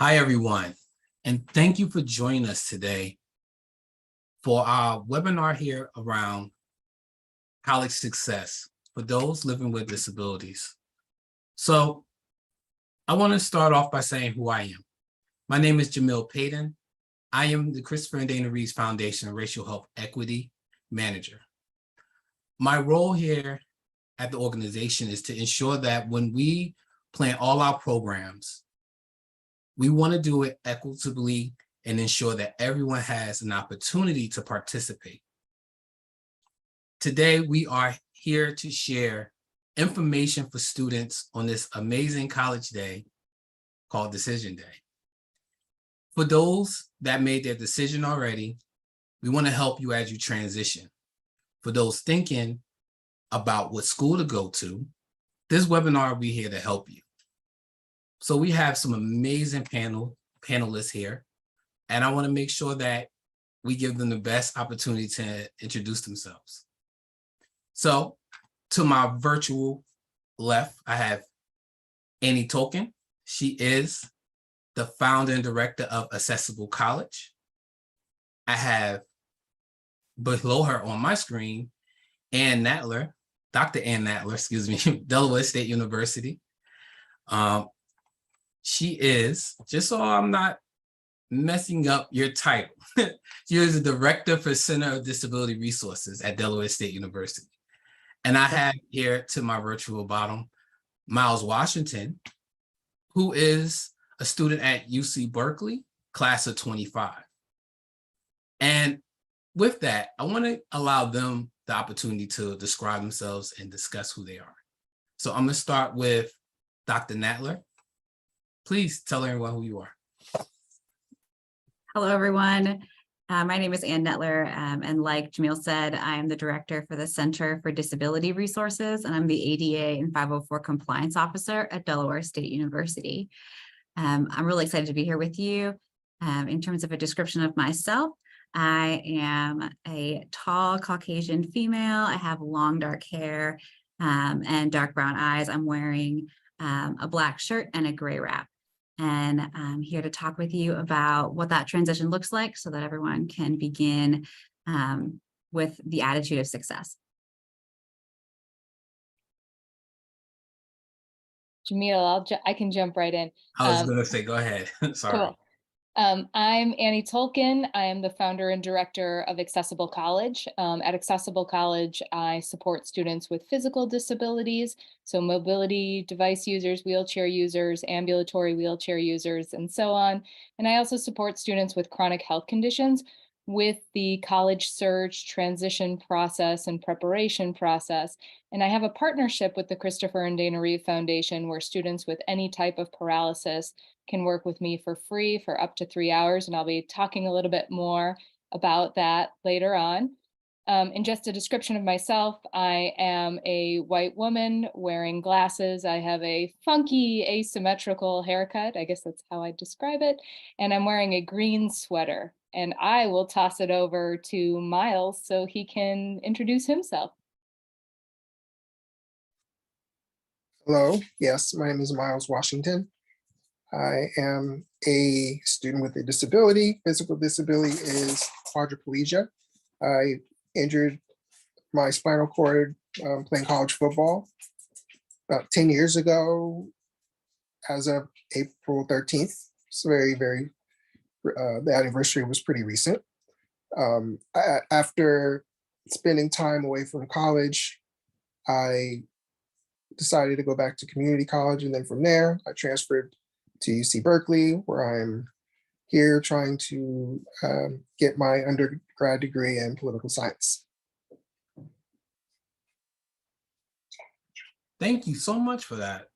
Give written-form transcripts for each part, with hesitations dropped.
Hi, everyone, and thank you for joining us today for our webinar here around college success for those living with disabilities. So I want to start off by saying who I am. My name is Jamil Paden. I am the Christopher and Dana Reeve Foundation Racial Health Equity Manager. My role here at the organization is to ensure that when we plan all our programs, we want to do it equitably and ensure that everyone has an opportunity to participate. Today, we are here to share information for students on this amazing college day called Decision Day. For those that made their decision already, we want to help you as you transition. For those thinking about what school to go to, this webinar will be here to help you. So we have some amazing panelists here, and I want to make sure that we give them the best opportunity to introduce themselves. So to my virtual left, I have Annie Tulkin. She is the founder and director of Accessible College. I have below her on my screen, Dr. Ann Knettler, excuse me, Delaware State University. She is, just so I'm not messing up your title, she is the director for Center of Disability Resources at Delaware State University. And I have here to my virtual bottom, Miles Washington, who is a student at UC Berkeley, class of 25. And with that, I want to allow them the opportunity to describe themselves and discuss who they are. So I'm going to start with Dr. Knettler. Please tell everyone who you are. Hello, everyone. My name is Ann Knettler, and like Jamil said, I am the director for the Center for Disability Resources, and I'm the ADA and 504 Compliance Officer at Delaware State University. I'm really excited to be here with you. In terms of a description of myself, I am a tall Caucasian female. I have long dark hair and dark brown eyes. I'm wearing a black shirt and a gray wrap. And I'm here to talk with you about what that transition looks like so that everyone can begin with the attitude of success. Jamil, I can jump right in. I was going to say, go ahead. Sorry. Cool. I'm Annie Tulkin. I am the founder and director of Accessible College. At Accessible College, I support students with physical disabilities, so mobility device users, wheelchair users, ambulatory wheelchair users, and so on. And I also support students with chronic health conditions with the college search, transition process, and preparation process. And I have a partnership with the Christopher and Dana Reeve Foundation where students with any type of paralysis can work with me for free for up to 3 hours. And I'll be talking a little bit more about that later on. And just a description of myself, I am a white woman wearing glasses. I have a funky asymmetrical haircut. I guess that's how I describe it. And I'm wearing a green sweater. And I will toss it over to Miles so he can introduce himself. Hello, yes, my name is Miles Washington. I am a student with a disability. Physical disability is quadriplegia. I injured my spinal cord playing college football about 10 years ago as of April 13th. It's very, the anniversary was pretty recent. After spending time away from college, I decided to go back to community college, and then from there, I transferred to UC Berkeley, where I'm here trying to get my undergrad degree in political science. Thank you so much for that.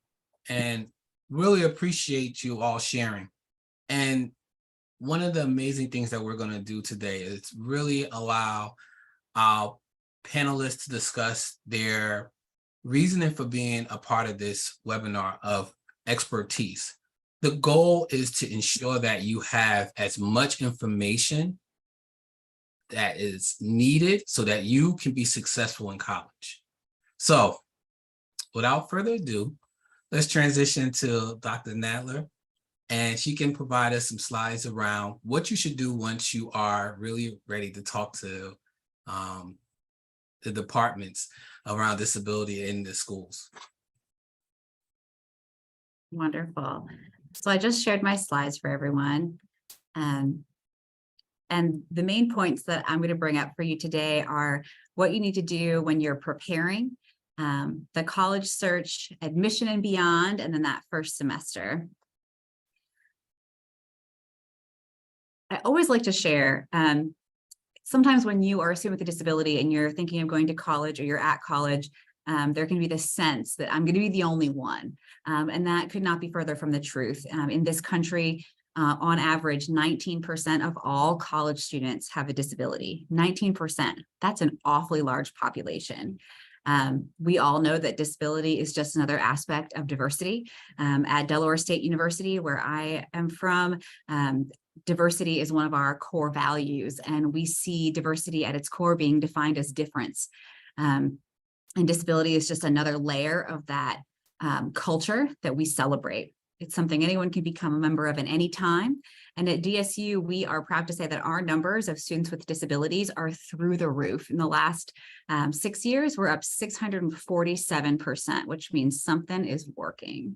And really appreciate you all sharing. And one of the amazing things that we're going to do today is really allow our panelists to discuss their reasoning for being a part of this webinar of expertise. The goal is to ensure that you have as much information that is needed so that you can be successful in college. So without further ado, let's transition to Dr. Knettler. and she can provide us some slides around what you should do once you are really ready to talk to the departments around disability in the schools. Wonderful. So I just shared my slides for everyone. And the main points that I'm going to bring up for you today are what you need to do when you're preparing the college search, admission and beyond, and then that first semester. I always like to share, sometimes when you are a student with a disability and you're thinking of going to college or you're at college, there can be this sense that I'm going to be the only one. And that could not be further from the truth. In this country, on average, 19% of all college students have a disability. 19%. That's an awfully large population. We all know that disability is just another aspect of diversity. At Delaware State University, where I am from, diversity is one of our core values, and we see diversity at its core being defined as difference. And disability is just another layer of that culture that we celebrate. It's something anyone can become a member of at any time. And at DSU, we are proud to say that our numbers of students with disabilities are through the roof. In the last 6 years, we're up 647%, which means something is working.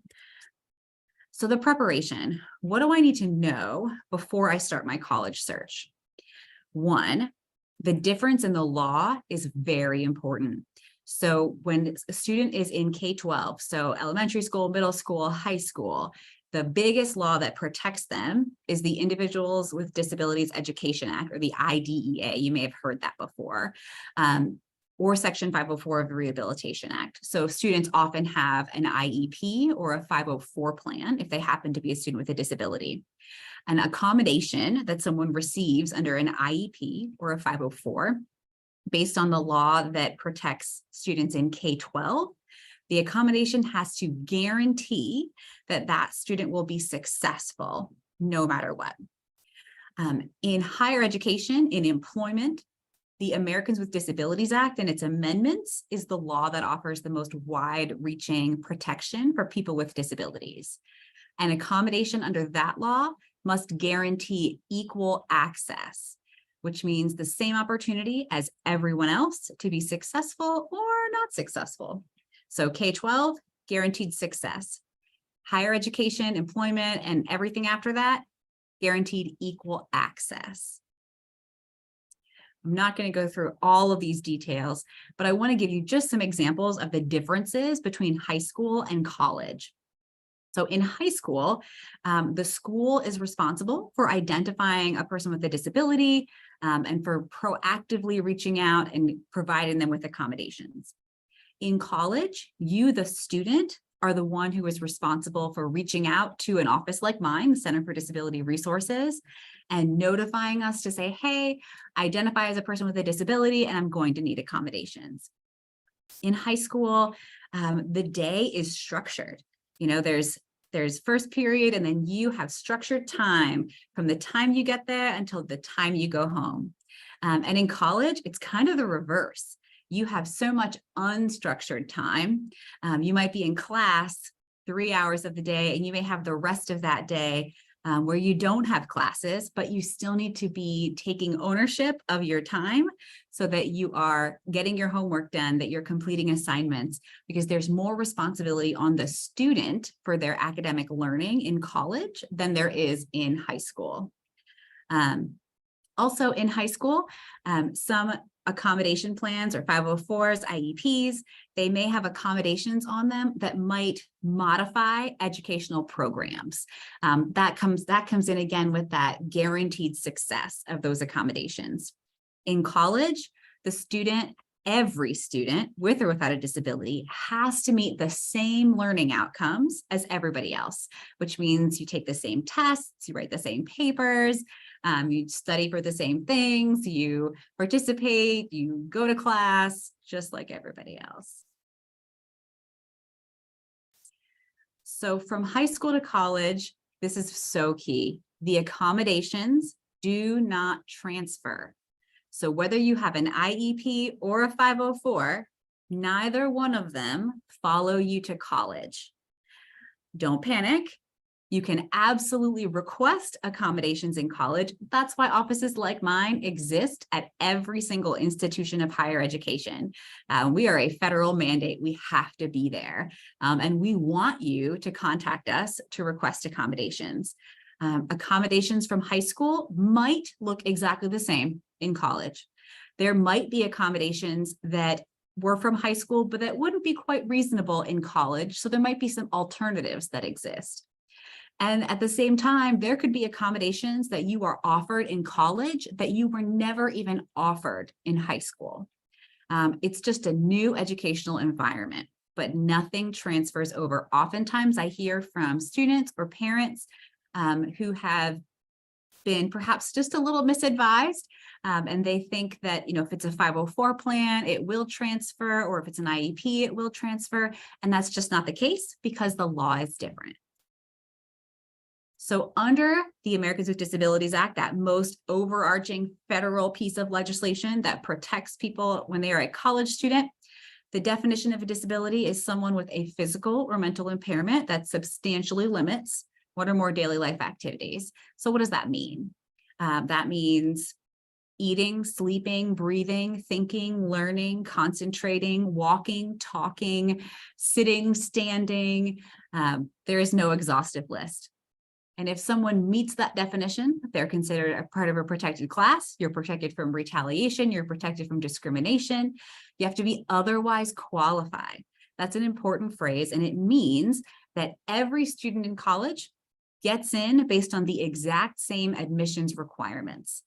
So the preparation, what do I need to know before I start my college search? One, the difference in the law is very important. So when a student is in K-12, so elementary school, middle school, high school, the biggest law that protects them is the Individuals with Disabilities Education Act, or the IDEA. You may have heard that before. Or Section 504 of the Rehabilitation Act. So students often have an IEP or a 504 plan if they happen to be a student with a disability. An accommodation that someone receives under an IEP or a 504, based on the law that protects students in K-12, the accommodation has to guarantee that that student will be successful no matter what. In higher education, in employment, the Americans with Disabilities Act and its amendments is the law that offers the most wide-reaching protection for people with disabilities. An accommodation under that law must guarantee equal access, which means the same opportunity as everyone else to be successful or not successful. So K-12, guaranteed success. Higher education, employment, and everything after that, guaranteed equal access. I'm not going to go through all of these details, but I want to give you just some examples of the differences between high school and college. So in high school, the school is responsible for identifying a person with a disability and for proactively reaching out and providing them with accommodations. In college, you, the student, are the one who is responsible for reaching out to an office like mine, the Center for Disability Resources, and notifying us to say, hey, identify as a person with a disability and I'm going to need accommodations. In high school, the day is structured. You know, there's first period, and then you have structured time from the time you get there until the time you go home. And in college, it's kind of the reverse. You have so much unstructured time. You might be in class 3 hours of the day, and you may have the rest of that day where you don't have classes, but you still need to be taking ownership of your time so that you are getting your homework done, that you're completing assignments, because there's more responsibility on the student for their academic learning in college than there is in high school. Also in high school, some accommodation plans or 504s, IEPs, they may have accommodations on them that might modify educational programs. That comes in again with that guaranteed success of those accommodations. In college, the student, every student with or without a disability has to meet the same learning outcomes as everybody else, which means you take the same tests, you write the same papers, you study for the same things, you participate, you go to class, just like everybody else. So from high school to college, this is so key. The accommodations do not transfer. So whether you have an IEP or a 504, neither one of them follow you to college. Don't panic. You can absolutely request accommodations in college. That's why offices like mine exist at every single institution of higher education. We are a federal mandate. We have to be there. And we want you to contact us to request accommodations. Accommodations from high school might look exactly the same in college. There might be accommodations that were from high school, but that wouldn't be quite reasonable in college. So there might be some alternatives that exist. And at the same time, there could be accommodations that you are offered in college that you were never even offered in high school. It's just a new educational environment, but nothing transfers over. Oftentimes I hear from students or parents who have been perhaps just a little misadvised, and they think that, if it's a 504 plan, it will transfer, or if it's an IEP, it will transfer. And that's just not the case because the law is different. So under the Americans with Disabilities Act, that most overarching federal piece of legislation that protects people when they are a college student, the definition of a disability is someone with a physical or mental impairment that substantially limits one or more daily life activities. So what does that mean? That means eating, sleeping, breathing, thinking, learning, concentrating, walking, talking, sitting, standing. There is no exhaustive list. And if someone meets that definition, they're considered a part of a protected class. You're protected from retaliation. You're protected from discrimination. You have to be otherwise qualified. That's an important phrase. And it means that every student in college gets in based on the exact same admissions requirements.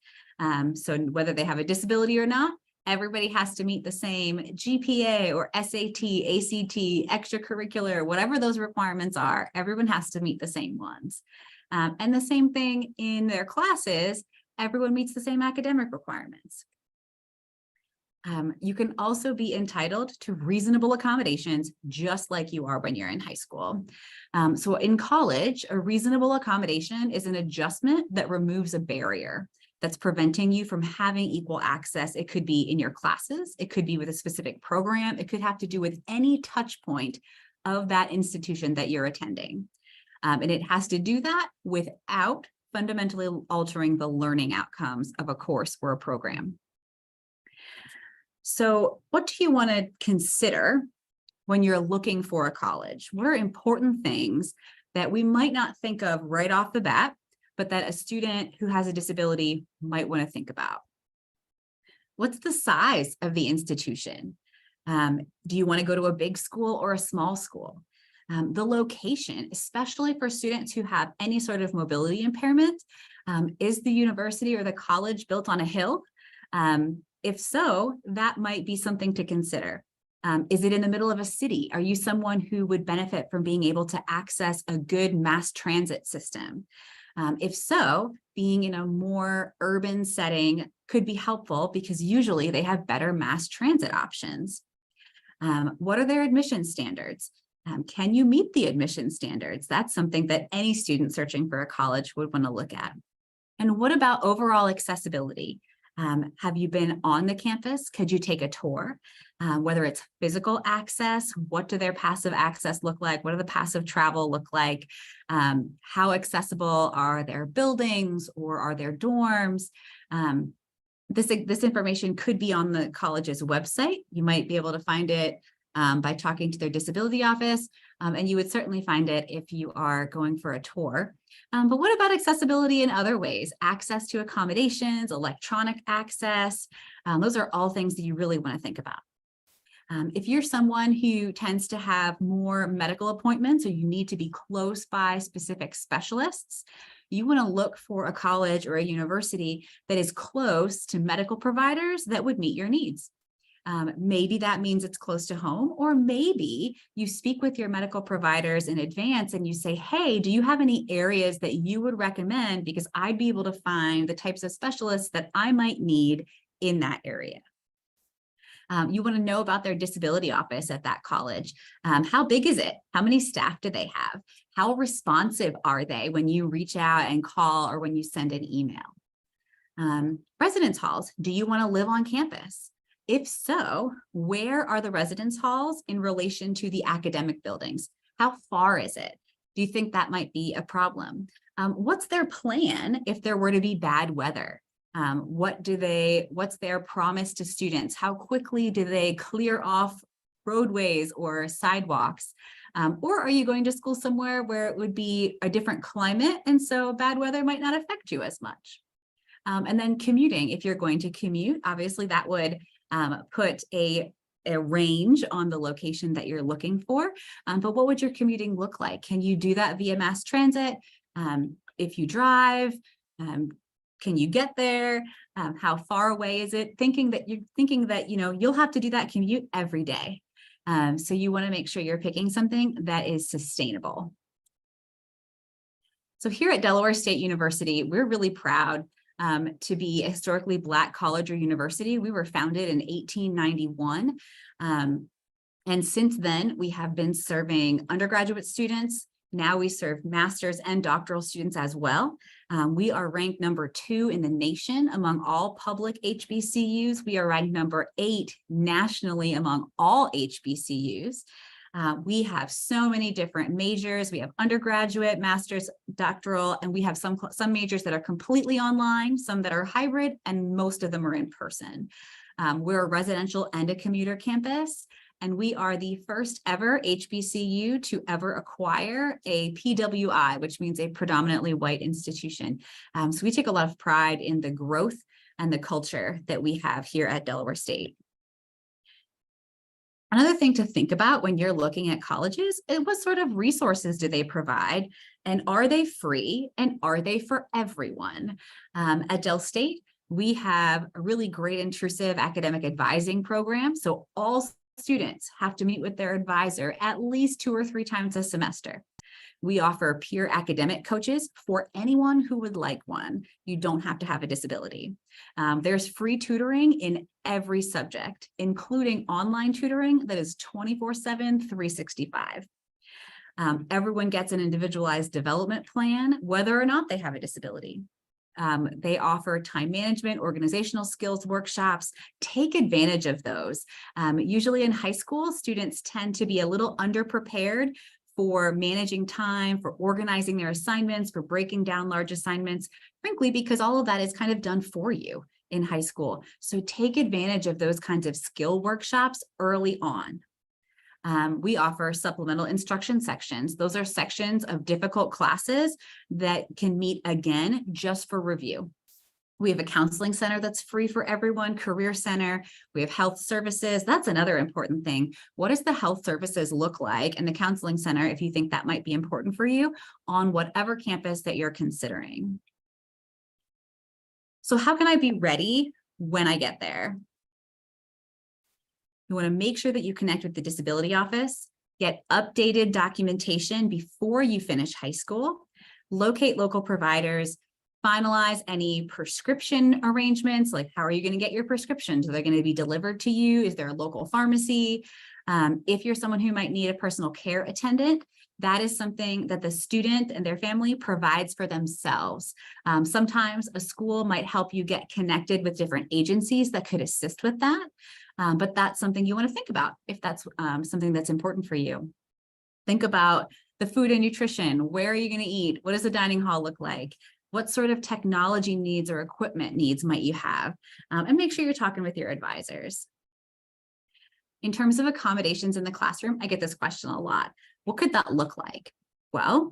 So whether they have a disability or not, everybody has to meet the same GPA or SAT, ACT, extracurricular, whatever those requirements are, everyone has to meet the same ones. And the same thing in their classes, everyone meets the same academic requirements. You can also be entitled to reasonable accommodations, just like you are when you're in high school. So in college, a reasonable accommodation is an adjustment that removes a barrier that's preventing you from having equal access. It could be in your classes, it could be with a specific program, it could have to do with any touch point of that institution that you're attending. And it has to do that without fundamentally altering the learning outcomes of a course or a program. So what do you want to consider when you're looking for a college? What are important things that we might not think of right off the bat, but that a student who has a disability might want to think about? What's the size of the institution? Do you want to go to a big school or a small school? The location, especially for students who have any sort of mobility impairment. Is the university or the college built on a hill? If so, that might be something to consider. Is it in the middle of a city? Are you someone who would benefit from being able to access a good mass transit system? If so, being in a more urban setting could be helpful because usually they have better mass transit options. What are their admission standards? Can you meet the admission standards? That's something that any student searching for a college would want to look at. And what about overall accessibility? Have you been on the campus? Could you take a tour? Whether it's physical access, what do their passive access look like? What do the passive travel look like? How accessible are their buildings or are their dorms? This information could be on the college's website. You might be able to find it by talking to their disability office, and you would certainly find it if you are going for a tour. But what about accessibility in other ways? Access to accommodations, electronic access, those are all things that you really want to think about. If you're someone who tends to have more medical appointments or you need to be close by specific specialists, you want to look for a college or a university that is close to medical providers that would meet your needs. Maybe that means it's close to home, or maybe you speak with your medical providers in advance and you say, hey, do you have any areas that you would recommend? Because I'd be able to find the types of specialists that I might need in that area. You want to know about their disability office at that college. How big is it? How many staff do they have? How responsive are they when you reach out and call or when you send an email? Residence halls. Do you want to live on campus? If so, where are the residence halls in relation to the academic buildings? How far is it? Do you think that might be a problem? What's their plan if there were to be bad weather? What's their promise to students? How quickly do they clear off roadways or sidewalks? Or are you going to school somewhere where it would be a different climate, and so bad weather might not affect you as much? And then commuting, if you're going to commute, obviously that would put a range on the location that you're looking for. But what would your commuting look like? Can you do that via mass transit? If you drive, can you get there? How far away is it? Thinking that you'll have to do that commute every day. So you want to make sure you're picking something that is sustainable. So here at Delaware State University, we're really proud to be a historically Black college or university. We were founded in 1891. And since then, we have been serving undergraduate students. Now we serve master's and doctoral students as well. We are ranked number 2 in the nation among all public HBCUs. We are ranked number 8 nationally among all HBCUs. We have so many different majors. We have undergraduate, master's, doctoral, and we have some majors that are completely online, some that are hybrid, and most of them are in person. We're a residential and a commuter campus, and we are the first ever HBCU to ever acquire a PWI, which means a predominantly white institution. So we take a lot of pride in the growth and the culture that we have here at Delaware State. Another thing to think about when you're looking at colleges is what sort of resources do they provide, and are they free, and are they for everyone? At Del State, we have a really great intrusive academic advising program. So all students have to meet with their advisor at least 2 or 3 times a semester. We offer peer academic coaches for anyone who would like one. You don't have to have a disability. There's free tutoring in every subject, including online tutoring that is 24/7, 365. Everyone gets an individualized development plan, whether or not they have a disability. They offer time management, organizational skills workshops. Take advantage of those. Usually in high school, students tend to be a little underprepared for managing time, for organizing their assignments, for breaking down large assignments, frankly, because all of that is kind of done for you in high school. So take advantage of those kinds of skill workshops early on. We offer supplemental instruction sections. Those are sections of difficult classes that can meet again just for review. We have a counseling center that's free for everyone, career center. We have health services. That's another important thing. What does the health services look like in the counseling center, if you think that might be important for you, on whatever campus that you're considering? So how can I be ready when I get there? You want to make sure that you connect with the disability office, get updated documentation before you finish high school, locate local providers, finalize any prescription arrangements, like how are you going to get your prescriptions? Are they going to be delivered to you? Is there a local pharmacy? If you're someone who might need a personal care attendant, that is something that the student and their family provides for themselves. Sometimes a school might help you get connected with different agencies that could assist with that. But that's something you want to think about if that's something that's important for you. Think about the food and nutrition. Where are you going to eat? What does the dining hall look like? What sort of technology needs or equipment needs might you have? And make sure you're talking with your advisors. In terms of accommodations in the classroom, I get this question a lot. What could that look like? Well,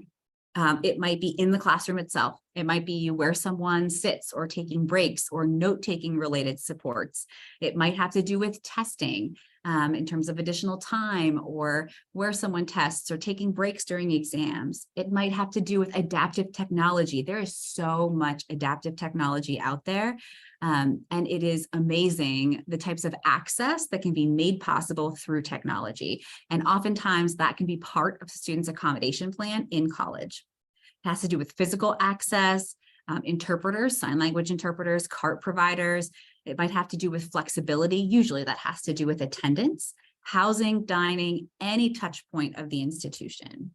it might be in the classroom itself. It might be where someone sits or taking breaks or note-taking related supports. It might have to do with testing in terms of additional time, or where someone tests or taking breaks during exams. It might have to do with adaptive technology. There is so much adaptive technology out there. And it is amazing the types of access that can be made possible through technology. And oftentimes that can be part of the student's accommodation plan in college. It has to do with physical access, interpreters, sign language interpreters, cart providers. It might have to do with flexibility. Usually that has to do with attendance, housing, dining, any touch point of the institution.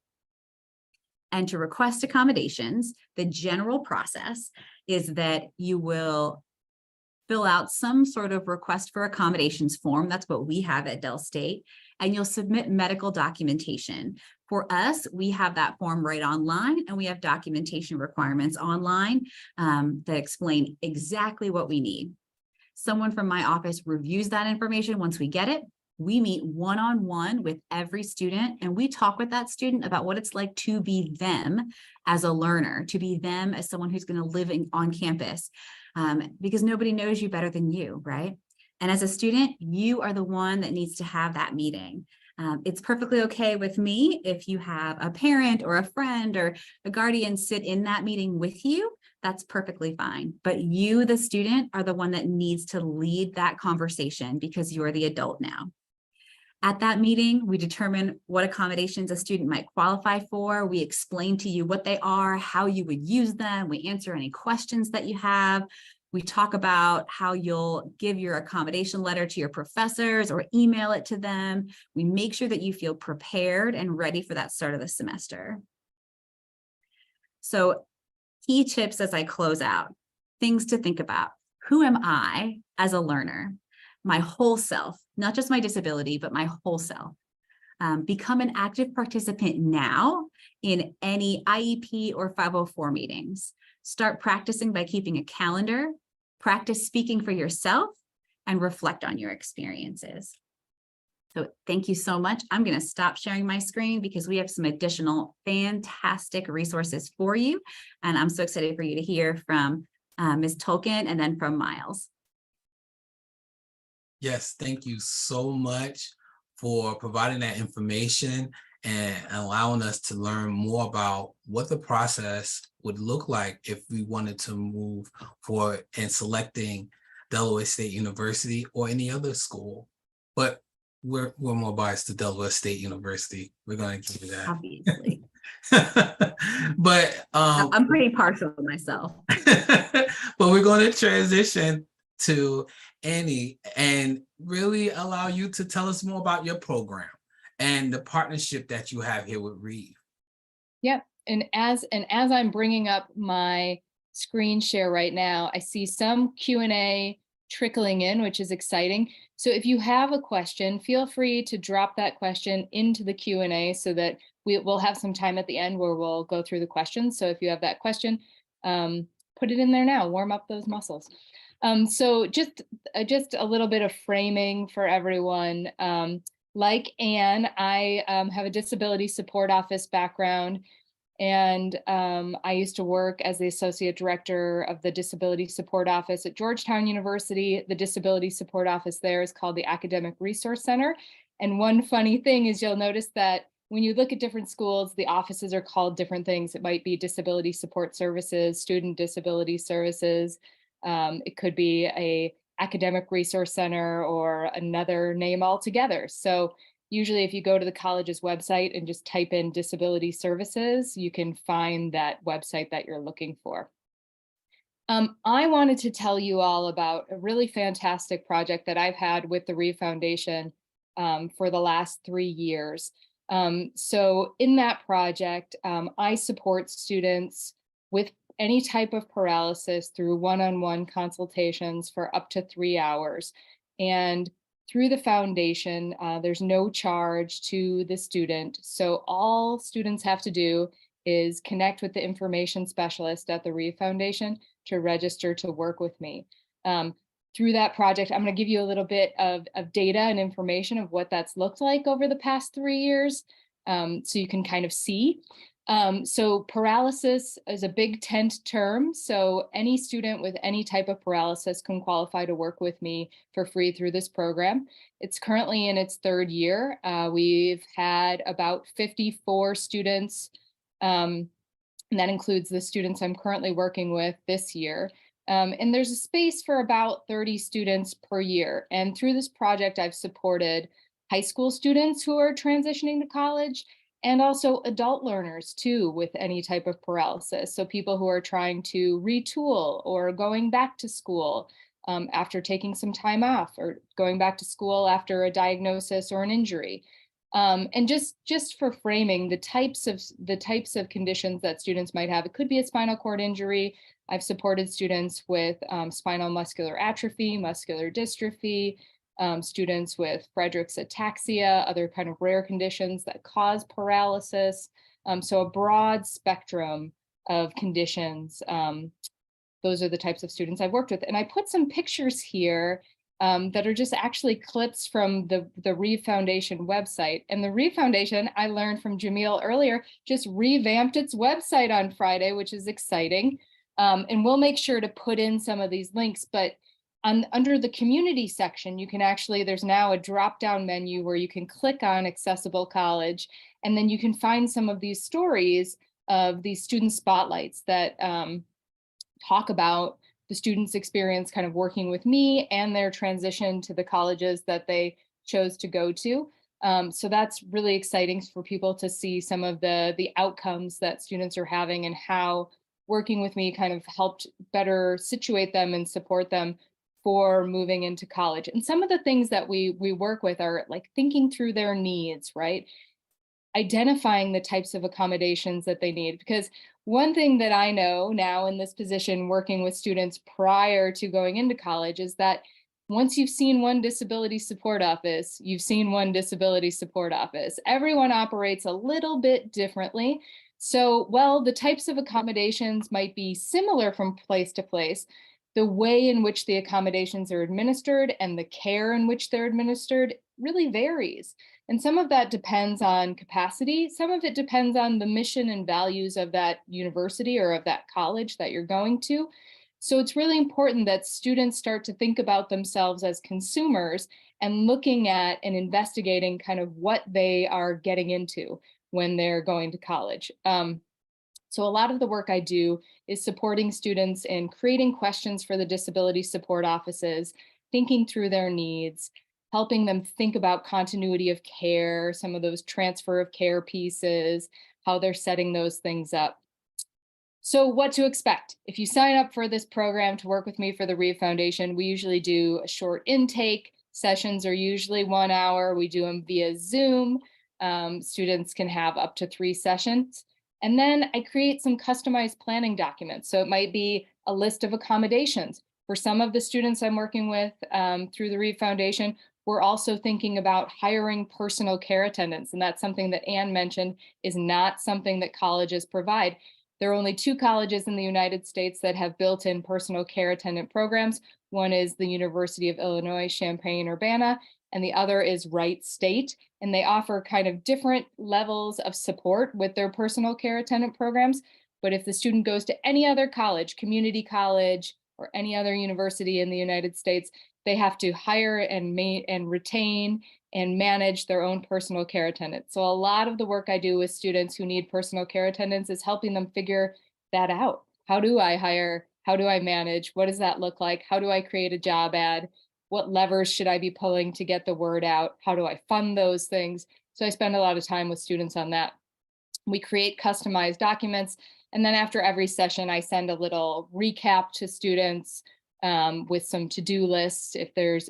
And to request accommodations, the general process is that you will fill out some sort of request for accommodations form. That's what we have at Del State. and you'll submit medical documentation. For us, we have that form right online, and we have documentation requirements online that explain exactly what we need. Someone from my office reviews that information. Once we get it, we meet one-on-one with every student, and we talk with that student about what it's like to be them as a learner, to be them as someone who's going to live on campus, because nobody knows you better than you, right? And as a student, you are the one that needs to have that meeting. It's perfectly okay with me if you have a parent or a friend or a guardian sit in that meeting with you. That's perfectly fine. But you, the student, are the one that needs to lead that conversation because you're the adult now. At that meeting, we determine what accommodations a student might qualify for. We explain to you what they are, how you would use them. We answer any questions that you have. We talk about how you'll give your accommodation letter to your professors or email it to them. We make sure that you feel prepared and ready for that start of the semester. So, key tips as I close out, things to think about. Who am I as a learner? My whole self, not just my disability, but my whole self. Become an active participant now in any IEP or 504 meetings. Start practicing by keeping a calendar, practice speaking for yourself, and reflect on your experiences. So thank you so much. I'm going to stop sharing my screen because we have some additional fantastic resources for you. And I'm so excited for you to hear from Ms. Tulkin and then from Miles. Yes, thank you so much for providing that information and allowing us to learn more about what the process would look like if we wanted to move forward in selecting Delaware State University or any other school. But we're more biased to Delaware State University. We're going to give you that. Obviously. But I'm pretty partial to myself. but we're going to transition to Annie and really allow you to tell us more about your program and the partnership that you have here with Reeve. Yep. And as I'm bringing up my screen share right now, I see some Q&A trickling in, which is exciting. So if you have a question, feel free to drop that question into the Q&A so that we'll have some time at the end where we'll go through the questions. So if you have that question, put it in there now, warm up those muscles. So just a little bit of framing for everyone. Like Anne, I have a disability support office background, and I used to work as the associate director of the disability support office at Georgetown University. The disability support office there is called the Academic Resource Center. And one funny thing is you'll notice that when you look at different schools, the offices are called different things. It might be disability support services, student disability services. It could be a academic resource center or another name altogether. So usually if you go to the college's website and just type in disability services, you can find that website that you're looking for. I wanted to tell you all about a really fantastic project that I've had with the Reeve Foundation for the last 3 years. So in that project, I support students with any type of paralysis through one-on-one consultations for up to 3 hours. And through the foundation, there's no charge to the student. So all students have to do is connect with the information specialist at the Reeve Foundation to register to work with me. Through that project, I'm going to give you a little bit of data and information of what that's looked like over the past 3 years, so you can kind of see. So paralysis is a big tent term. So any student with any type of paralysis can qualify to work with me for free through this program. It's currently in its 3rd year. We've had about 54 students, and that includes the students I'm currently working with this year. And there's a space for about 30 students per year. And through this project, I've supported high school students who are transitioning to college, and also adult learners too with any type of paralysis. So people who are trying to retool or going back to school after taking some time off, or going back to school after a diagnosis or an injury. And just for framing the types of conditions that students might have, it could be a spinal cord injury. I've supported students with spinal muscular atrophy, muscular dystrophy, students with Friedreich's ataxia, other kind of rare conditions that cause paralysis. So a broad spectrum of conditions. Those are the types of students I've worked with. And I put some pictures here that are just actually clips from the Reeve Foundation website. And the Reeve Foundation, I learned from Jamil earlier, just revamped its website on Friday, which is exciting. And we'll make sure to put in some of these links, but under the community section, you can actually, there's now a drop-down menu where you can click on Accessible College, and then you can find some of these stories of these student spotlights that talk about the students' experience kind of working with me and their transition to the colleges that they chose to go to. So that's really exciting for people to see some of the outcomes that students are having and how working with me kind of helped better situate them and support them for moving into college. And some of the things that we work with are like thinking through their needs, right? Identifying the types of accommodations that they need. Because one thing that I know now in this position, working with students prior to going into college, is that once you've seen one disability support office, you've seen one disability support office. Everyone operates a little bit differently. So, well, the types of accommodations might be similar from place to place. The way in which the accommodations are administered and the care in which they're administered really varies. And some of that depends on capacity. Some of it depends on the mission and values of that university or of that college that you're going to. So it's really important that students start to think about themselves as consumers and looking at and investigating kind of what they are getting into when they're going to college. So a lot of the work I do is supporting students in creating questions for the disability support offices, thinking through their needs, helping them think about continuity of care, some of those transfer of care pieces, how they're setting those things up. So what to expect? If you sign up for this program to work with me for the Reeve Foundation, we usually do a short intake. Sessions are usually 1 hour. We do them via Zoom. Students can have up to 3 sessions. And then I create some customized planning documents. So it might be a list of accommodations. For some of the students I'm working with through the Reeve Foundation, we're also thinking about hiring personal care attendants. And that's something that Anne mentioned is not something that colleges provide. There are only 2 colleges in the United States that have built-in personal care attendant programs. One is the University of Illinois, Champaign-Urbana, and the other is Wright State. And they offer kind of different levels of support with their personal care attendant programs. But if the student goes to any other college, community college, or any other university in the United States, they have to hire and retain and manage their own personal care attendant. So a lot of the work I do with students who need personal care attendants is helping them figure that out. How do I hire? How do I manage? What does that look like? How do I create a job ad? What levers should I be pulling to get the word out? How do I fund those things? So I spend a lot of time with students on that. We create customized documents. And then after every session, I send a little recap to students with some to-do lists if there's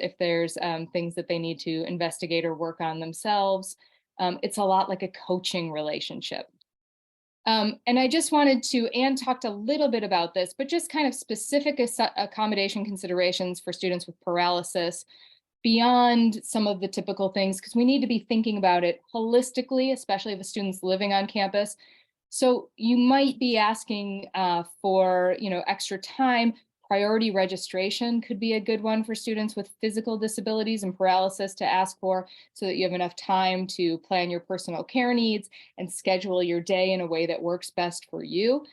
things that they need to investigate or work on themselves. It's a lot like a coaching relationship. And I just wanted to, Anne talked a little bit about this, but just kind of specific accommodation considerations for students with paralysis beyond some of the typical things, because we need to be thinking about it holistically, especially if a student's living on campus. So you might be asking for, extra time. Priority registration could be a good one for students with physical disabilities and paralysis to ask for, so that you have enough time to plan your personal care needs and schedule your day in a way that works best for you.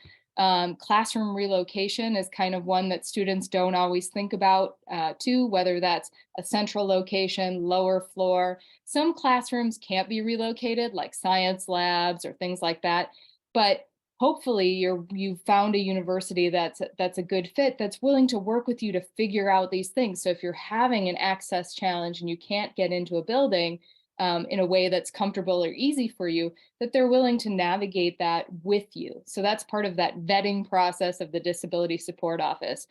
Classroom relocation is kind of one that students don't always think about too, whether that's a central location, lower floor. Some classrooms can't be relocated, like science labs or things like that. But hopefully you've found a university that's a good fit, that's willing to work with you to figure out these things. So if you're having an access challenge and you can't get into a building in a way that's comfortable or easy for you, that they're willing to navigate that with you. So that's part of that vetting process of the Disability Support Office.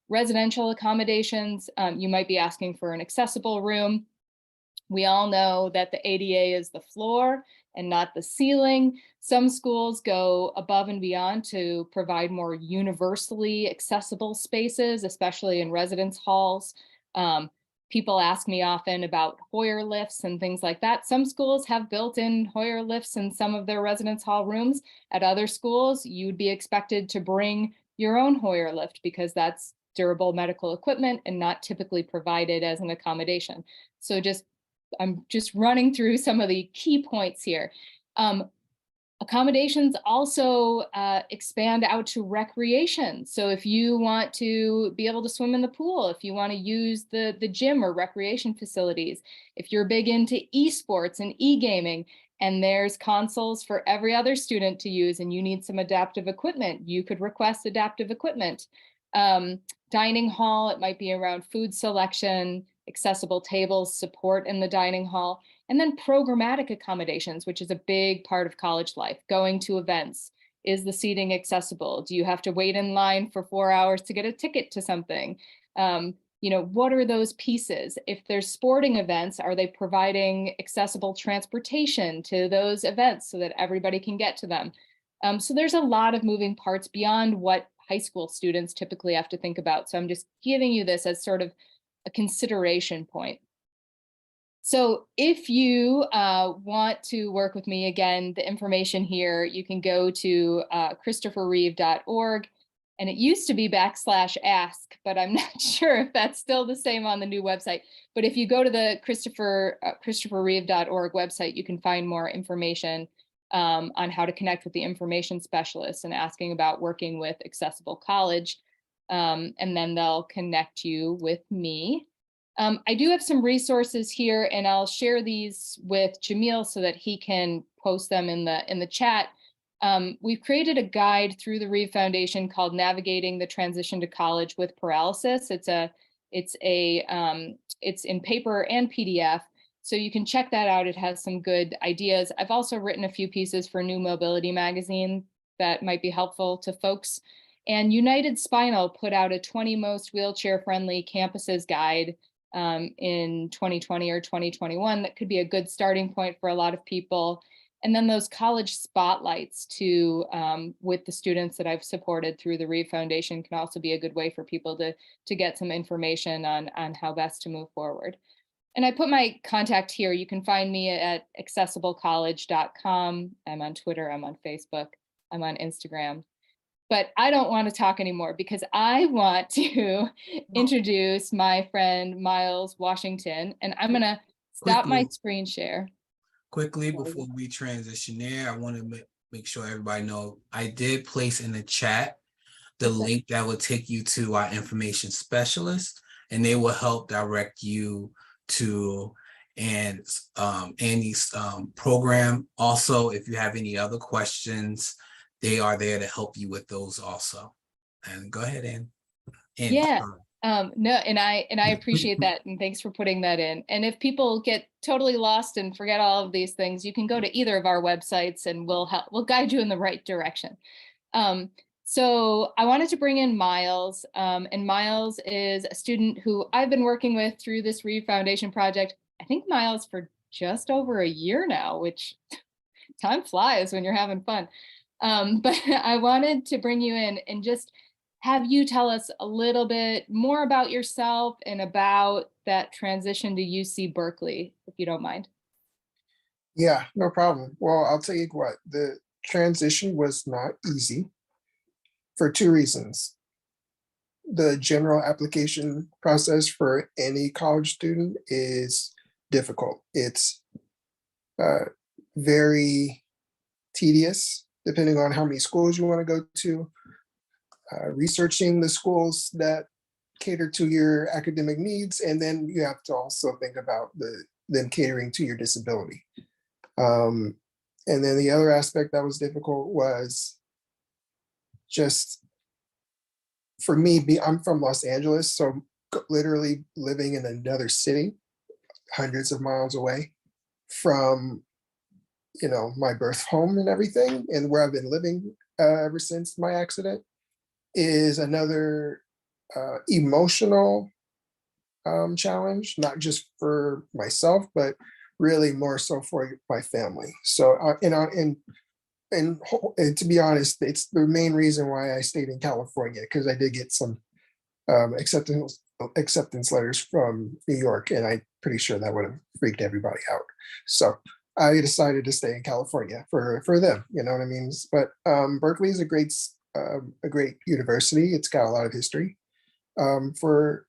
Residential accommodations, you might be asking for an accessible room. We all know that the ADA is the floor and not the ceiling. Some schools go above and beyond to provide more universally accessible spaces, especially in residence halls. People ask me often about Hoyer lifts and things like that. Some schools have built-in Hoyer lifts in some of their residence hall rooms. At other schools, you'd be expected to bring your own Hoyer lift because that's durable medical equipment and not typically provided as an accommodation. So I'm just running through some of the key points here. Accommodations also expand out to recreation. So if you want to be able to swim in the pool, if you want to use the gym or recreation facilities, if you're big into esports and e-gaming, and there's consoles for every other student to use and you need some adaptive equipment, you could request adaptive equipment. Dining hall, it might be around food selection, accessible tables, support in the dining hall. And then programmatic accommodations, which is a big part of college life, going to events. Is the seating accessible? Do you have to wait in line for 4 hours to get a ticket to something? What are those pieces? If there's sporting events, are they providing accessible transportation to those events so that everybody can get to them? So there's a lot of moving parts beyond what high school students typically have to think about. So I'm just giving you this as sort of a consideration point. So if you want to work with me, again, the information here, you can go to christopherreeve.org, and it used to be /ask, but I'm not sure if that's still the same on the new website. But if you go to the christopherreeve.org website, you can find more information on how to connect with the information specialists and asking about working with Accessible College. And then they'll connect you with me. I do have some resources here, and I'll share these with Jamil so that he can post them in the chat. We've created a guide through the Reeve Foundation called Navigating the Transition to College with Paralysis. It's in paper and PDF, so you can check that out. It has some good ideas. I've also written a few pieces for New Mobility magazine that might be helpful to folks. And United Spinal put out a 20 most wheelchair-friendly campuses guide in 2020 or 2021 that could be a good starting point for a lot of people. And then those college spotlights with the students that I've supported through the Reeve Foundation can also be a good way for people to get some information on how best to move forward. And I put my contact here. You can find me at accessiblecollege.com. I'm on Twitter, I'm on Facebook, I'm on Instagram. But I don't want to talk anymore because I want to introduce my friend, Miles Washington, and I'm going to stop my screen share. Quickly, before we transition there, I want to make sure everybody know I did place in the chat the link that will take you to our information specialist, and they will help direct you to Annie's program. Also, if you have any other questions, they are there to help you with those also. And go ahead, Annie. Yeah. No, and I appreciate that, and thanks for putting that in. And if people get totally lost and forget all of these things, you can go to either of our websites and we'll guide you in the right direction. So I wanted to bring in Miles, and Miles is a student who I've been working with through this Reeve Foundation project. I think Miles for just over a year now, which time flies when you're having fun. But I wanted to bring you in and just have you tell us a little bit more about yourself and about that transition to UC Berkeley, if you don't mind. Yeah, no problem. Well, I'll tell you what, the transition was not easy for two reasons. The general application process for any college student is difficult. It's very tedious, depending on how many schools you want to go to. Researching the schools that cater to your academic needs, and then you have to also think about them catering to your disability. And then the other aspect that was difficult was just, for me, I'm from Los Angeles, so literally living in another city, hundreds of miles away from, my birth home and everything, and where I've been living ever since my accident, is another emotional challenge, not just for myself, but really more so for my family. So, and to be honest, it's the main reason why I stayed in California, because I did get some acceptance acceptance letters from New York, and I'm pretty sure that would have freaked everybody out. So I decided to stay in California for them. You know what I mean? But Berkeley is a great university. It's got a lot of history for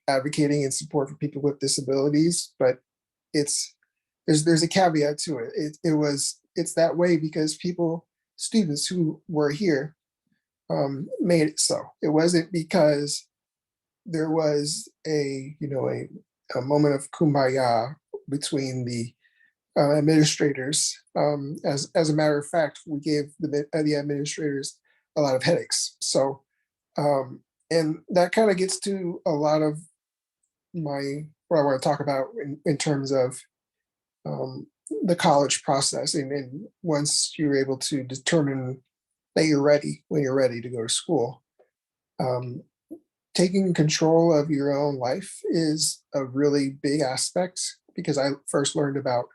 advocating and support for people with disabilities, but there's a caveat to it. It's that way because students who were here made it so. It wasn't because there was a moment of kumbaya between the administrators. As a matter of fact, we gave the administrators a lot of headaches. So, and that kind of gets to a lot of what I want to talk about in terms of the college process. And once you're able to determine that you're ready, when you're ready to go to school, taking control of your own life is a really big aspect, because I first learned about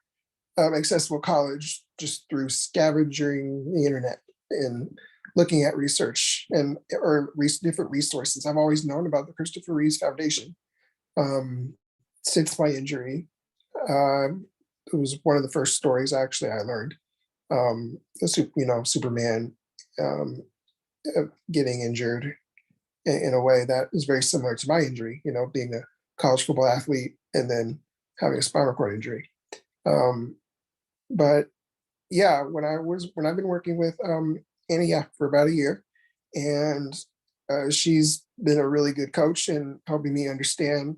accessible college just through scavenging the internet and looking at research or different resources. I've always known about the Christopher Reeve Foundation since my injury. It was one of the first stories actually I learned. Superman getting injured in a way that is very similar to my injury, being a college football athlete and then having a spinal cord injury. But yeah, when I've been working with Annie for about a year, and she's been a really good coach in helping me understand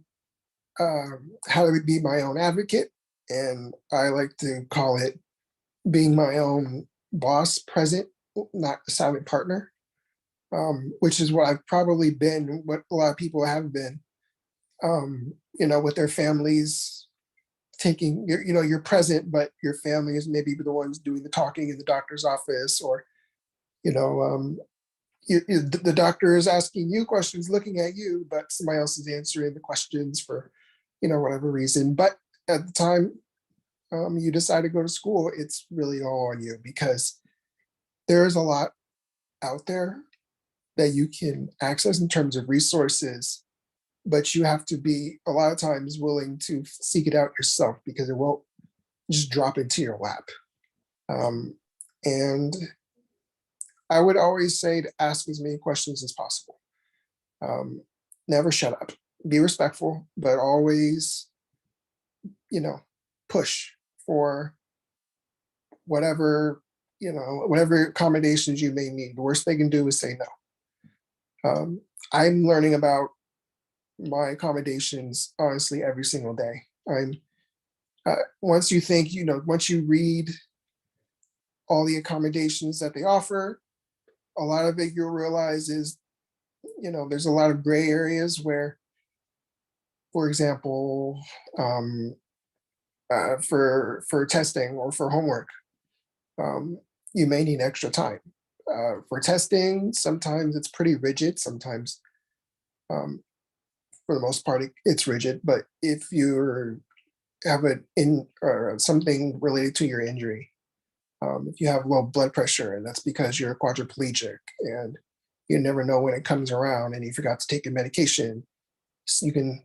how to be my own advocate. And I like to call it being my own boss, present, not a silent partner, which is what I've probably been, what a lot of people have been, with their families taking, you're present, but your family is maybe the ones doing the talking in the doctor's office, or, the doctor is asking you questions, looking at you, but somebody else is answering the questions for, whatever reason. But at the time you decide to go to school, it's really all on you, because there's a lot out there that you can access in terms of resources, but you have to be a lot of times willing to seek it out yourself, because it won't just drop into your lap. And I would always say to ask as many questions as possible. Never shut up. Be respectful, but always, push for whatever accommodations you may need. The worst they can do is say no. I'm learning about my accommodations honestly every single day. Once you read all the accommodations that they offer, a lot of it you'll realize is, there's a lot of gray areas where, for example, for testing or for homework, you may need extra time. For testing, sometimes it's pretty rigid. Sometimes, for the most part, it's rigid. But if you have something related to your injury, if you have low blood pressure and that's because you're quadriplegic and you never know when it comes around and you forgot to take a medication, you can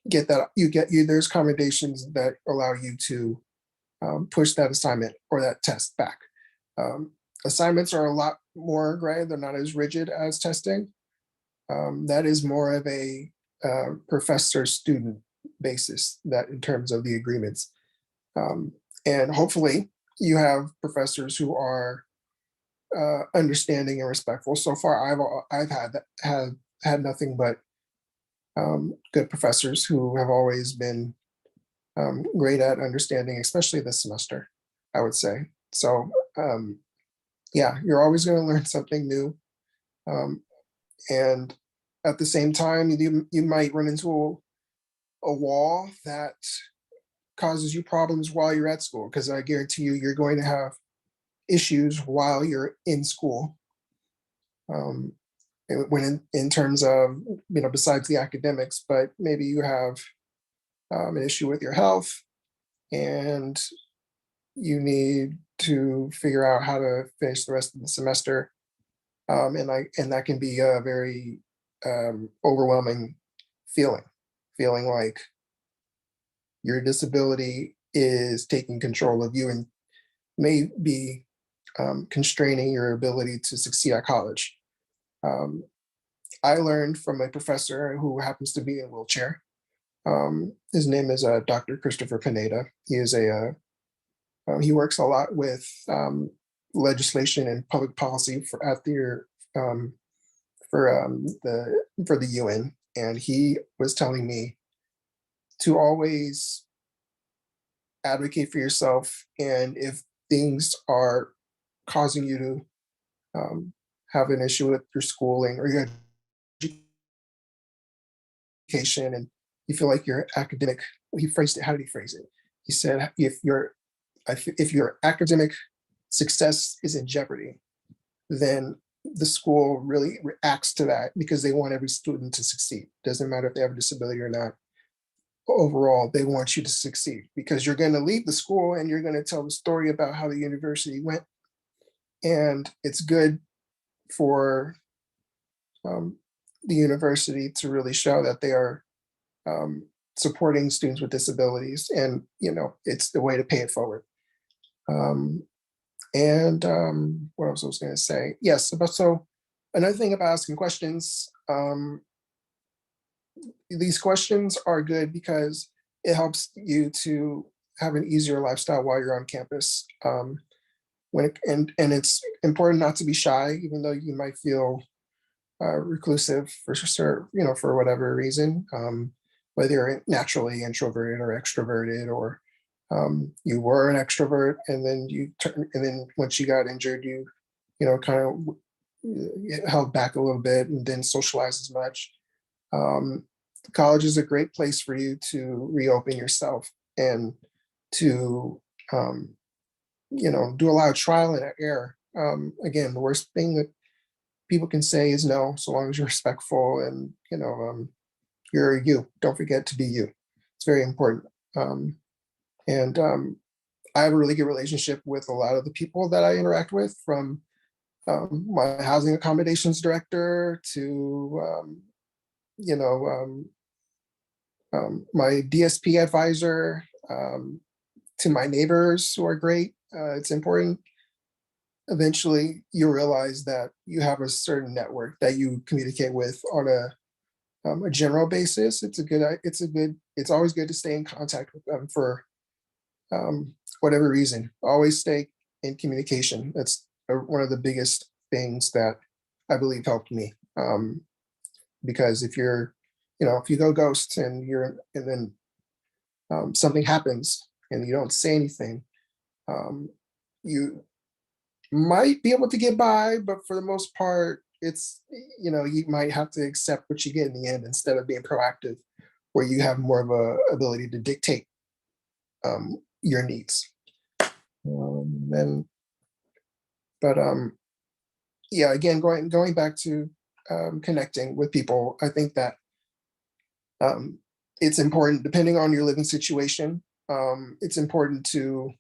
get that. There's accommodations that allow you to push that assignment or that test back. Assignments are a lot more gray. They're not as rigid as testing. That is more of a professor-student basis, that in terms of the agreements. And hopefully you have professors who are understanding and respectful. So far, I've had nothing but good professors who have always been great at understanding, especially this semester, I would say. So yeah, you're always going to learn something new. And at the same time, you might run into a wall that causes you problems while you're at school, because I guarantee you're going to have issues while you're in school. When in terms of, besides the academics, but maybe you have an issue with your health and you need to figure out how to finish the rest of the semester. And that can be a very overwhelming feeling like your disability is taking control of you and may be constraining your ability to succeed at college. I learned from a professor who happens to be in a wheelchair. His name is Dr. Christopher Pineda. He is he works a lot with legislation and public policy for the UN, and he was telling me to always advocate for yourself, and if things are causing you to have an issue with your schooling or your education, and you feel like your academic, he phrased it, how did he phrase it? He said, if your academic success is in jeopardy, then the school really reacts to that because they want every student to succeed. Doesn't matter if they have a disability or not. Overall, they want you to succeed because you're going to leave the school and you're going to tell the story about how the university went. And it's good for the university to really show that they are supporting students with disabilities, and it's the way to pay it forward. What else I was going to say? Yes, so another thing about asking questions, these questions are good because it helps you to have an easier lifestyle while you're on campus. And it's important not to be shy, even though you might feel reclusive for sure, for whatever reason, whether you're naturally introverted or extroverted, or you were an extrovert and then once you got injured, you kind of held back a little bit and didn't socialize as much. College is a great place for you to reopen yourself and to do a lot of trial and error. Again, the worst thing that people can say is no, so long as you're respectful and you're you. Don't forget to be you. It's very important. And I have a really good relationship with a lot of the people that I interact with, from my housing accommodations director to my DSP advisor, to my neighbors who are great. It's important. Eventually, you realize that you have a certain network that you communicate with on a general basis. It's always good to stay in contact with them for whatever reason. Always stay in communication. That's one of the biggest things that I believe helped me. Because if you go ghost and then something happens and you don't say anything, you might be able to get by, but for the most part, it's, you might have to accept what you get in the end instead of being proactive, where you have more of a ability to dictate your needs. Yeah, again, going back to connecting with people, I think that it's important, depending on your living situation. It's important to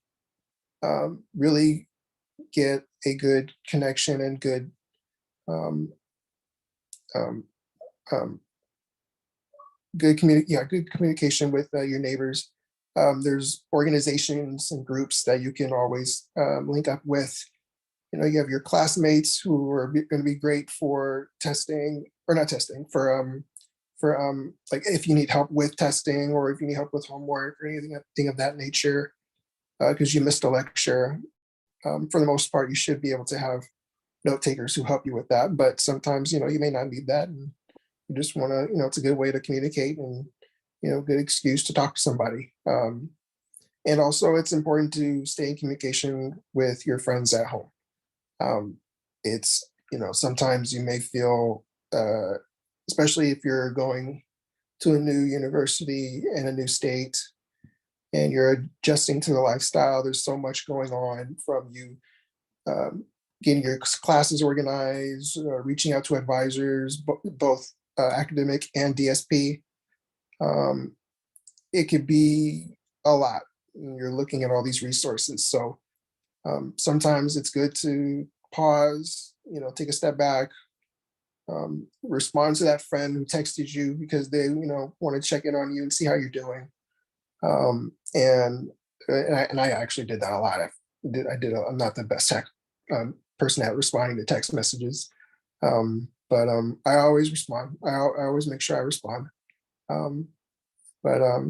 really get a good connection and good good communication with your neighbors. There's organizations and groups that you can always link up with. You have your classmates who are going to be great for testing, or not testing, for like if you need help with testing, or if you need help with homework or anything of that nature, because you missed a lecture. For the most part, you should be able to have note takers who help you with that. But sometimes, you may not need that, and you just want to, it's a good way to communicate, and good excuse to talk to somebody. And also, it's important to stay in communication with your friends at home. It's, sometimes you may feel, especially if you're going to a new university in a new state and you're adjusting to the lifestyle, there's so much going on, from you getting your classes organized, reaching out to advisors, both academic and DSP. It could be a lot. You're looking at all these resources. So sometimes it's good to pause, take a step back, respond to that friend who texted you because they, want to check in on you and see how you're doing. And I actually did that a lot. I'm not the best person at responding to text messages. But I always respond. I always make sure I respond.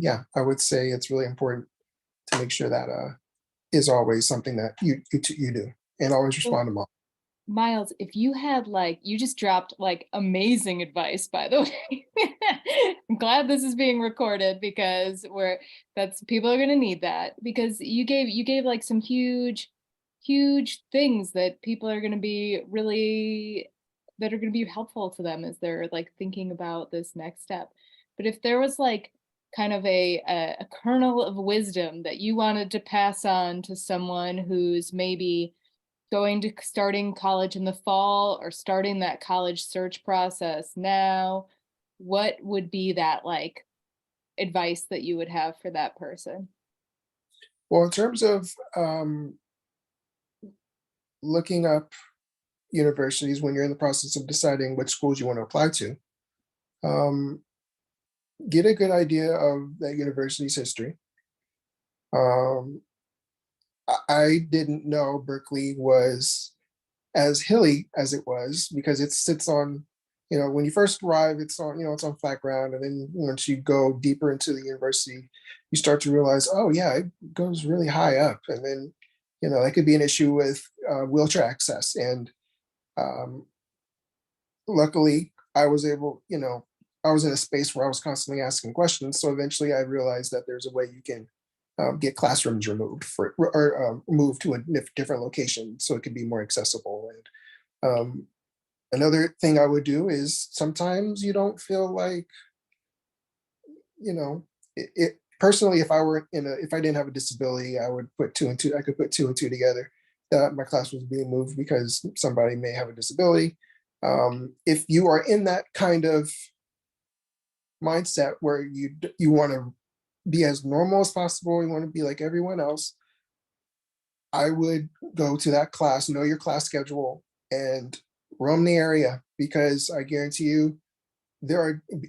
Yeah, I would say it's really important to make sure that is always something that you do, and always respond to them. Miles, if you had you just dropped amazing advice, by the way. I'm glad this is being recorded because people are going to need that, because you gave some huge things that people are going to be that are going to be helpful to them as they're thinking about this next step. But if there was kind of a kernel of wisdom that you wanted to pass on to someone who's maybe starting college in the fall or starting that college search process now, what would be that advice that you would have for that person? Well, in terms of looking up universities when you're in the process of deciding which schools you want to apply to, get a good idea of that university's history. I didn't know Berkeley was as hilly as it was, because it sits on, when you first arrive, it's on, it's on flat ground. And then once you go deeper into the university, you start to realize, oh yeah, it goes really high up. And then, that could be an issue with wheelchair access. And luckily I was able, I was in a space where I was constantly asking questions. So eventually I realized that there's a way you can get classrooms removed or moved to a different location so it can be more accessible. And another thing I would do is sometimes you don't feel like, personally, if I didn't have a disability, I would put two and two, I could put two and two together that my class was being moved because somebody may have a disability. If you are in that kind of mindset where you want to be as normal as possible, you want to be like everyone else, I would go to that class, know your class schedule, and roam the area, because I guarantee you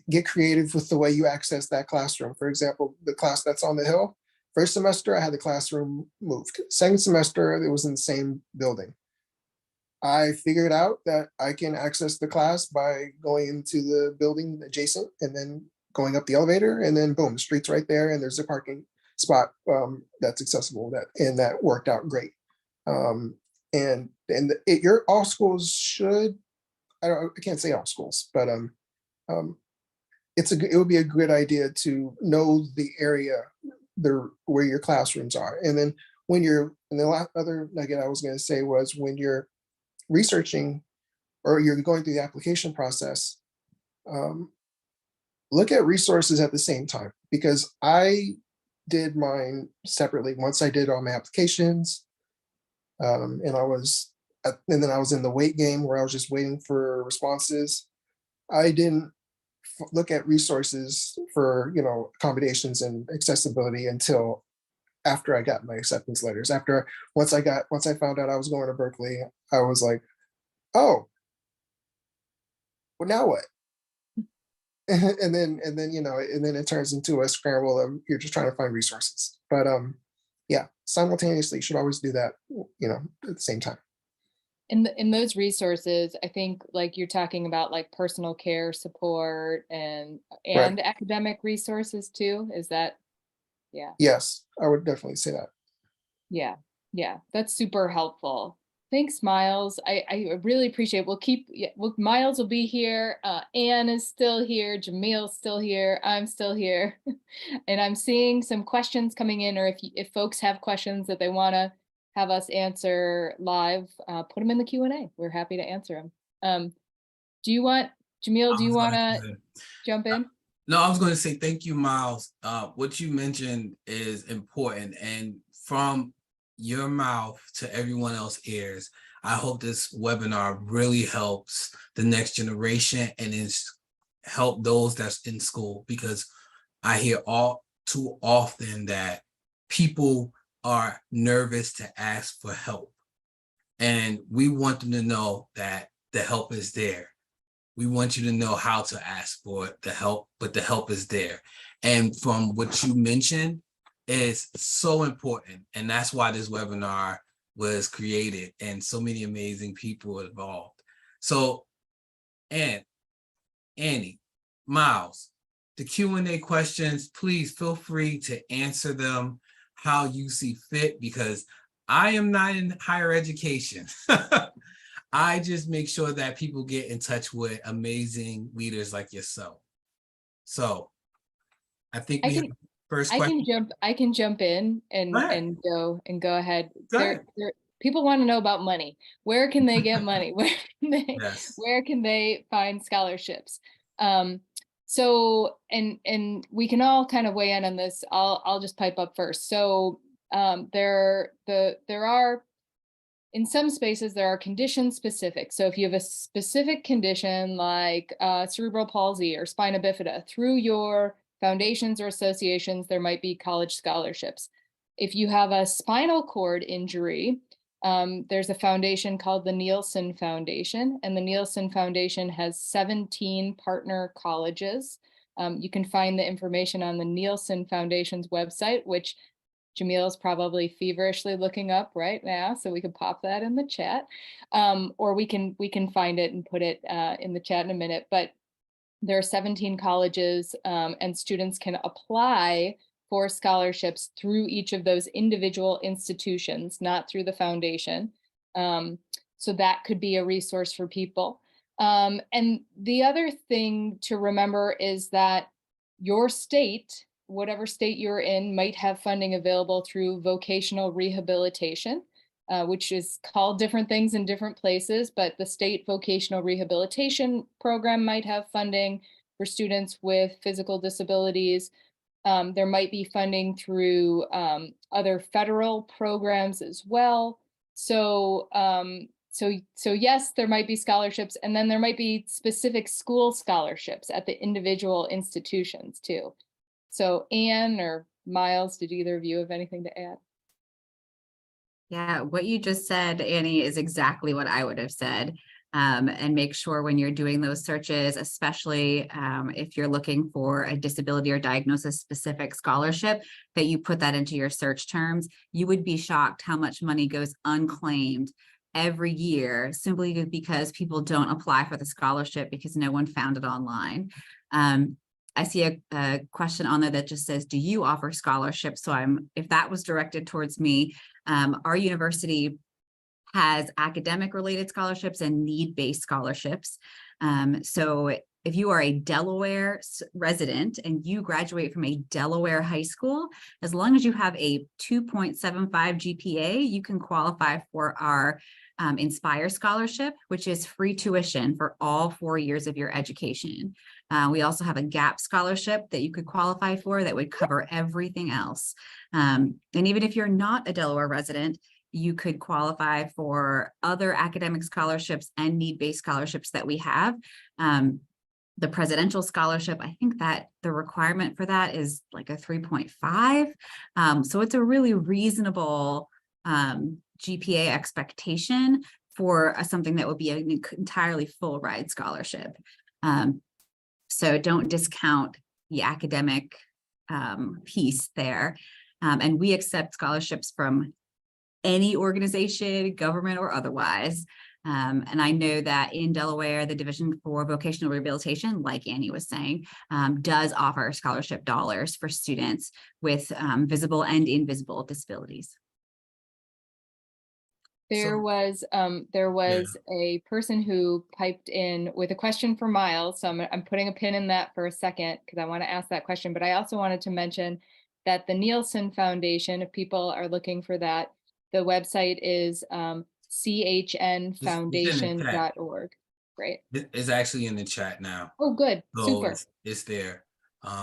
get creative with the way you access that classroom. For example, the class that's on the hill, first semester I had the classroom moved. Second semester it was in the same building. I figured out that I can access the class by going into the building adjacent and then going up the elevator, and then boom, the street's right there, and there's a parking spot that's accessible. That worked out great. All schools should, I can't say all schools, but it would be a good idea to know the area where your classrooms are. And then the other nugget I was going to say was, when you're researching or you're going through the application process, look at resources at the same time, because I did mine separately. Once I did all my applications, and then I was in the wait game where I was just waiting for responses. I didn't look at resources for, accommodations and accessibility until after I got my acceptance letters. Once I found out I was going to Berkeley, I was like, oh, well, now what? and then it turns into a scramble of you're just trying to find resources. But yeah, simultaneously, you should always do that, at the same time. In those resources, I think you're talking about personal care support and Right. academic resources too. Is that? Yeah. Yes, I would definitely say that. Yeah, that's super helpful. Thanks, Miles. I really appreciate it. Miles will be here. Anne is still here. Jamil's still here. I'm still here. And I'm seeing some questions coming in, or if folks have questions that they want to have us answer live, put them in the Q&A. We're happy to answer them. Jamil, do you want to jump in? No, I was going to say thank you, Miles. What you mentioned is important, and from your mouth to everyone else's ears, I hope this webinar really helps the next generation and help those that's in school, because I hear all too often that people are nervous to ask for help, and we want them to know that the help is there. We want you to know how to ask for the help, but the help is there. And from what you mentioned is so important. And that's why this webinar was created and so many amazing people involved. So, Annie, Miles, the Q&A questions, please feel free to answer them how you see fit, because I am not in higher education. I just make sure that people get in touch with amazing leaders like yourself. So I think we have the first question. I can jump in and Go go ahead. Go ahead. People want to know about money. Where can they get money? Yes. Where can they find scholarships? So and we can all kind of weigh in on this. I'll just pipe up first. So there are, in some spaces, there are condition specific. So if you have a specific condition like cerebral palsy or spina bifida, through your foundations or associations, there might be college scholarships. If you have a spinal cord injury, there's a foundation called the Nielsen Foundation, and the Nielsen Foundation has 17 partner colleges. You can find the information on the Nielsen Foundation's website, which Jamil is probably feverishly looking up right now, so we can pop that in the chat, or we can find it and put it in the chat in a minute. But there are 17 colleges, and students can apply for scholarships through each of those individual institutions, not through the foundation. So that could be a resource for people. And the other thing to remember is that your state, whatever state you're in, might have funding available through vocational rehabilitation, which is called different things in different places, but the state vocational rehabilitation program might have funding for students with physical disabilities. There might be funding through other federal programs as well. So, so yes, there might be scholarships, and then there might be specific school scholarships at the individual institutions too. So Anne or Miles, did either of you have anything to add? Yeah, what you just said, Annie, is exactly what I would have said. And make sure when you're doing those searches, especially if you're looking for a disability or diagnosis specific scholarship, that you put that into your search terms. You would be shocked how much money goes unclaimed every year simply because people don't apply for the scholarship because no one found it online. I see a question on there that just says, do you offer scholarships? So if that was directed towards me, our university has academic related scholarships and need-based scholarships. So if you are a Delaware resident and you graduate from a Delaware high school, as long as you have a 2.75 GPA, you can qualify for our Inspire Scholarship, which is free tuition for all 4 years of your education. We also have a GAP scholarship that you could qualify for that would cover everything else. And even if you're not a Delaware resident, you could qualify for other academic scholarships and need-based scholarships that we have. The presidential scholarship, I think that the requirement for that is like a 3.5. So it's a really reasonable GPA expectation for something that would be an entirely full ride scholarship. So don't discount the academic piece there. And we accept scholarships from any organization, government or otherwise. And I know that in Delaware, the Division for Vocational Rehabilitation, like Annie was saying, does offer scholarship dollars for students with visible and invisible disabilities. There was a person who piped in with a question for Miles. So I'm putting a pin in that for a second because I want to ask that question. But I also wanted to mention that the Nielsen Foundation, if people are looking for that, the website is chnfoundation.org. Great. It's actually in the chat now. Oh, good. So Super. it's there.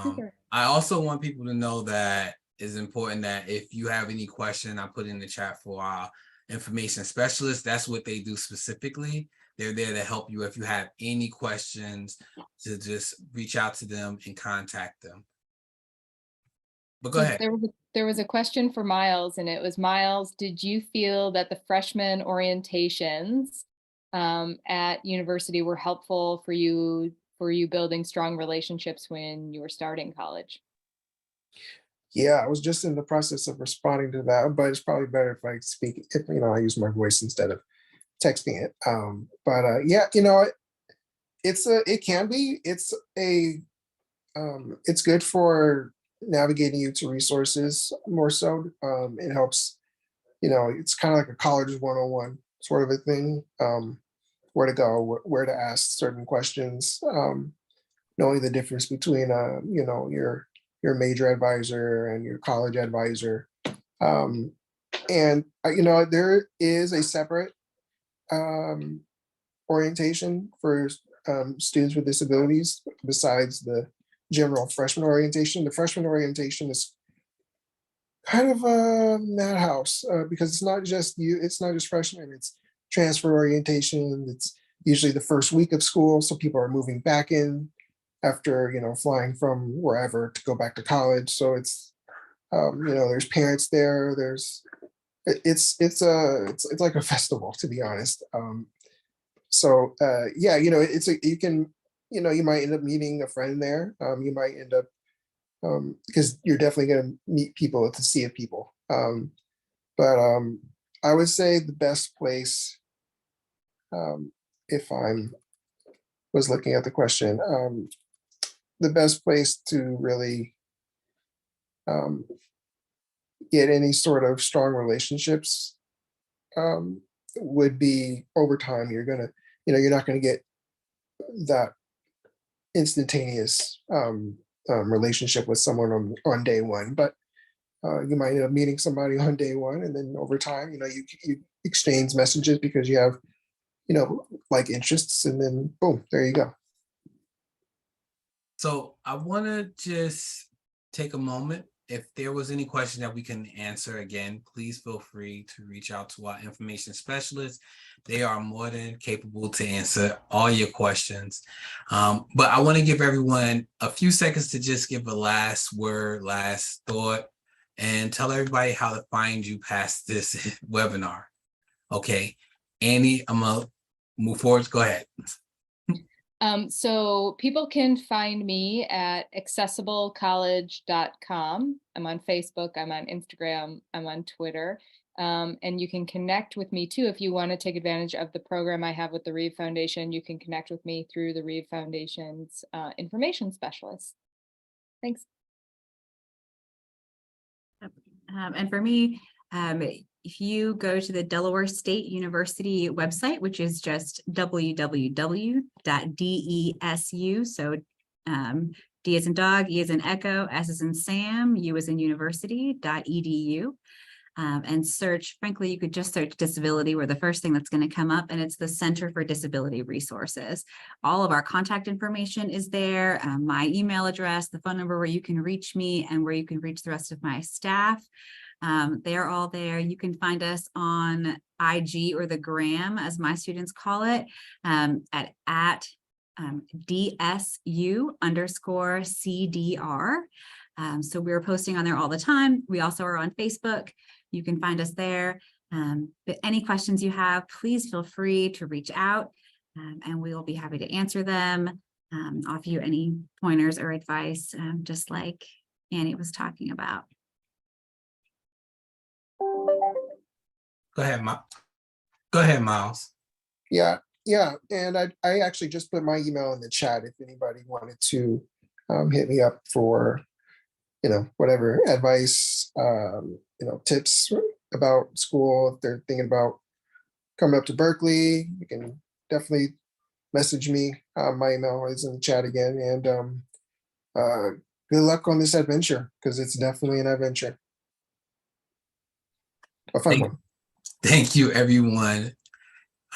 Super. I also want people to know that it's important that if you have any question, I put in the chat for our information specialists. That's what they do specifically. They're there to help you if you have any questions, to just reach out to them and contact them. But go ahead. There was a question for Miles, and it was, Miles, did you feel that the freshman orientations at university were helpful for you building strong relationships when you were starting college? Yeah, I was just in the process of responding to that, but it's probably better if I speak, if, I use my voice instead of texting it. Yeah, it can be, it's good for navigating you to resources more so. It helps, it's kind of like a college 101 sort of a thing. Where to go, where to ask certain questions, knowing the difference between, your major advisor and your college advisor. And, there is a separate orientation for students with disabilities besides the general freshman orientation. The freshman orientation is kind of a madhouse because it's not just freshmen, it's transfer orientation. It's usually the first week of school, so people are moving back in after flying from wherever to go back to college. So it's there's parents there. It's like a festival, to be honest. Yeah, you might end up meeting a friend there. You might end up because you're definitely going to meet people at the sea of people. But I would say the best place, if I'm was looking at the question, the best place to really get any sort of strong relationships would be over time. You're not gonna get that instantaneous relationship with someone on day one, but you might end up meeting somebody on day one, and then over time, you exchange messages because you have, like interests, and then boom, there you go. So I want to just take a moment. If there was any question that we can answer again, please feel free to reach out to our information specialists. They are more than capable to answer all your questions. But I want to give everyone a few seconds to just give a last word, last thought, and tell everybody how to find you past this webinar. Okay, Annie, I'm gonna move forward. Go ahead. So people can find me at accessiblecollege.com. I'm on Facebook, I'm on Instagram, I'm on Twitter. And you can connect with me too. If you want to take advantage of the program I have with the Reeve Foundation, you can connect with me through the Reeve Foundation's information specialist. Thanks. And for me, if you go to the Delaware State University website, which is just www.desu, so D as in dog, E as in echo, S as in Sam, U as in university.edu, and search, frankly, you could just search disability. We're the first thing that's going to come up, and it's the Center for Disability Resources. All of our contact information is there, my email address, the phone number where you can reach me, and where you can reach the rest of my staff. They're all there. You can find us on IG, or the gram, as my students call it, at DSU_CDR. So we're posting on there all the time. We also are on Facebook. You can find us there. But any questions you have, please feel free to reach out, and we will be happy to answer them, offer you any pointers or advice, just like Annie was talking about. Go ahead, Go ahead, Miles. Yeah, and I actually just put my email in the chat if anybody wanted to hit me up for whatever advice, tips about school. If they're thinking about coming up to Berkeley, you can definitely message me. My email is in the chat again, and good luck on this adventure, because it's definitely an adventure. A fun one. Thank you, everyone.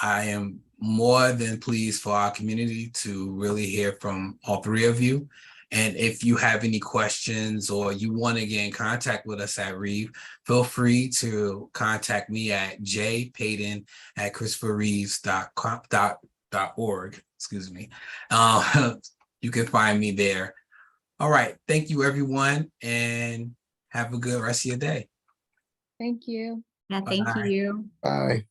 I am more than pleased for our community to really hear from all three of you. And if you have any questions, or you want to get in contact with us at Reeve, feel free to contact me at jpaden@christopherreeves.org. Excuse me. You can find me there. All right. Thank you, everyone, and have a good rest of your day. Thank you. Yeah, thank you. Bye.